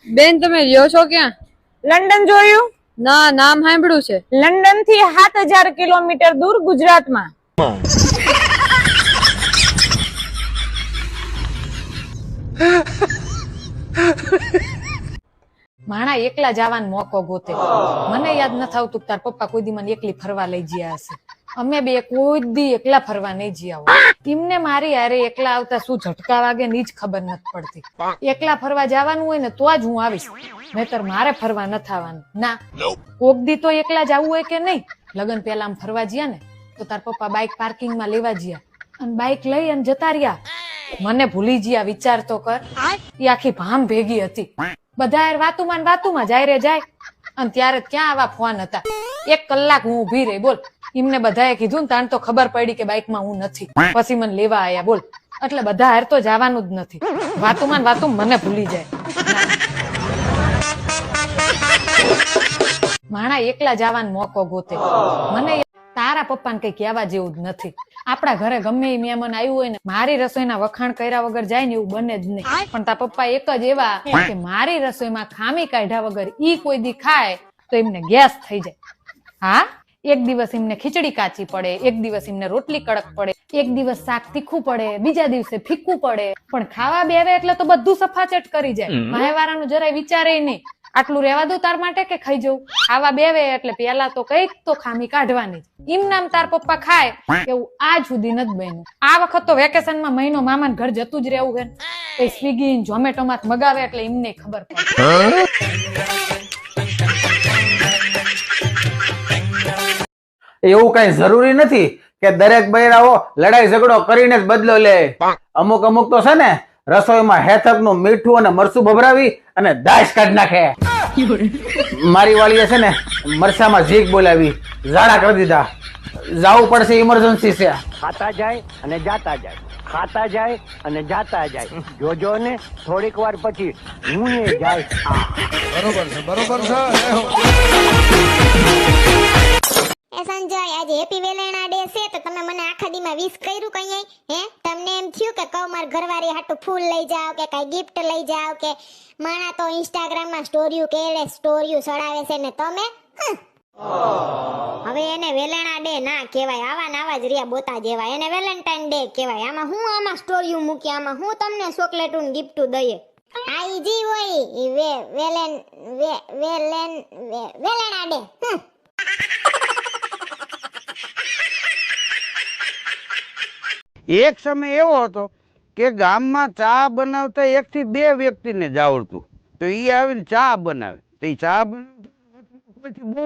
બેન તમે રહ્યો છો ક્યાં? લંડન જોયું? ના, નામ સાંભળ્યું છે. લંડન થી 7000 કિલોમીટર દૂર ગુજરાતમાં. માણા એકલા જવાનો મોકો ગોતે. મને યાદ નથી આવતું તાર પપ્પા કોઈ દી મને એકલી ફરવા લઈ ગયા હશે. અમે બે કોઈ દી એકલા ફરવા નહીં જ્યા હોય. એમને મારી હારે એકલા આવતા શું ઝટકા વાગે ની જ ખબર નથી પડતી. એકલા ફરવા જવાનું હોય ને તો જ હું આવીશ, નહીતર મારે ફરવા નથી આવવાનું. ના, કોક દી તો એકલા જવું હોય કે નહીં? લગન પેલા આમ ફરવા જ્યા ને તો તાર પપ્પા બાઇક પાર્કિંગમાં લેવા જ્યા અને બાઇક લઈ અને જતા રહ્યા. મને ભૂલી જ્યા, વિચાર તો કર. એ આખી ભામ ભેગી હતી. બધા વાતુમાં જાય રે જાય. અને ત્યારે ક્યાં આવા ફોન હતા? 1 કલાક હું ઉભી રહી બોલ. એમને બધાએ કીધું ને તાણ તો ખબર પડી કે બાઇકમાં હું નથી. પછી મને લેવા આયા બોલ. એટલે બધા હાર તો જવાનું જ નથી. વાતું મને ભૂલી જાય. માણા એકલા જવાનો મોકો ગોતે. મને તારા પપ્પાને કઈ કહેવા જેવું જ નથી. આપણા ઘરે ગમે એ મહેમાન આવ્યું હોય ને મારી રસોઈના વખાણ કર્યા વગર જાય ને એવું બને જ નહીં. પણ તારા પપ્પા એક જ એવા કે મારી રસોઈમાં ખામી કાઢ્યા વગર ઈ કોઈ દી ખાય તો એમને ગેસ થઈ જાય. હા, એક દિવસ એમને ખીચડી કાચી પડે, એક દિવસ એમને રોટલી કડક પડે, એક દિવસ શાક તીખું પડે, બીજા દિવસે ફીક્કું પડે, પણ ખાવા બેવે એટલે તો બધું સફાચટ કરી જાય. માહેવારાનું જરાય વિચારે નહીં. આટલું રહેવા દઉં તાર માટે કે ખાઈ જવું? ખાવા બેવે એટલે પેલા તો કઈક તો ખામી કાઢવાની. એમ નામ તાર પપ્પા ખાય એવું આજ સુધી નથી બન્યું. આ વખત તો વેકેશનમાં મહિનો મામાને ઘર જતું જ રહેવું છે. કઈ સ્વિગી ઝોમેટો માં મગાવે એટલે એમને ખબર પડે. એવું કઈ જરૂરી નથી કે દરેક બૈરાઓ લડાઈ ઝઘડો કરીને જ બદલો લે. અમુક તો છે ને રસોઈમાં હેથક નું મીઠું અને મરચું ભભરાવી અને દાશ કાઢી નાખે. મારી વાળીએ છે ને મરસામાં ઝીક બોલાવી, ઝાડા કરી દીધા. જાવું પડશે, ઇમરજન્સી છે. ખાતા જાય અને જાતા જાય, ખાતા જાય અને જાતા જાય. જોજો ને થોડીક વાર પછી હું એ જાય. બરોબર છે. એ સંજય, આજે હેપી વેલેણા ડે છે તો તમે મને આખા દીમાં વિશ કર્યું કઈ? હે, તમને એમ થયું કે કહું માર ઘરવાળી હાટુ ફૂલ લઈ જાવ કે કઈ ગિફ્ટ લઈ જાવ કે? માણા તો ઇન્સ્ટાગ્રામમાં સ્ટોરીઓ ચડાવે છે ને તમે હવે એને વેલેણા ડે ના કહેવાય. આવા ને આવા જ રિયા બોતા જેવા. એને વેલેન્ટાઇન ડે કહેવાય. આમાં સ્ટોરીઓ મૂકી, આમાં હું તમને ચોકલેટો ને ગિફ્ટ દઈએ. આઈ જી હોય ઈ વેલેણા ડે. એક સમય એવો હતો કે ગામમાં ચા બનાવતા 1 થી 2 વ્યક્તિને જ આવડતું. તો ઈ આવીને ચા બનાવે તો ઈ ચા પછી બહુ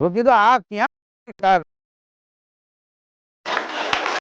તો કીધું આ ક્યાં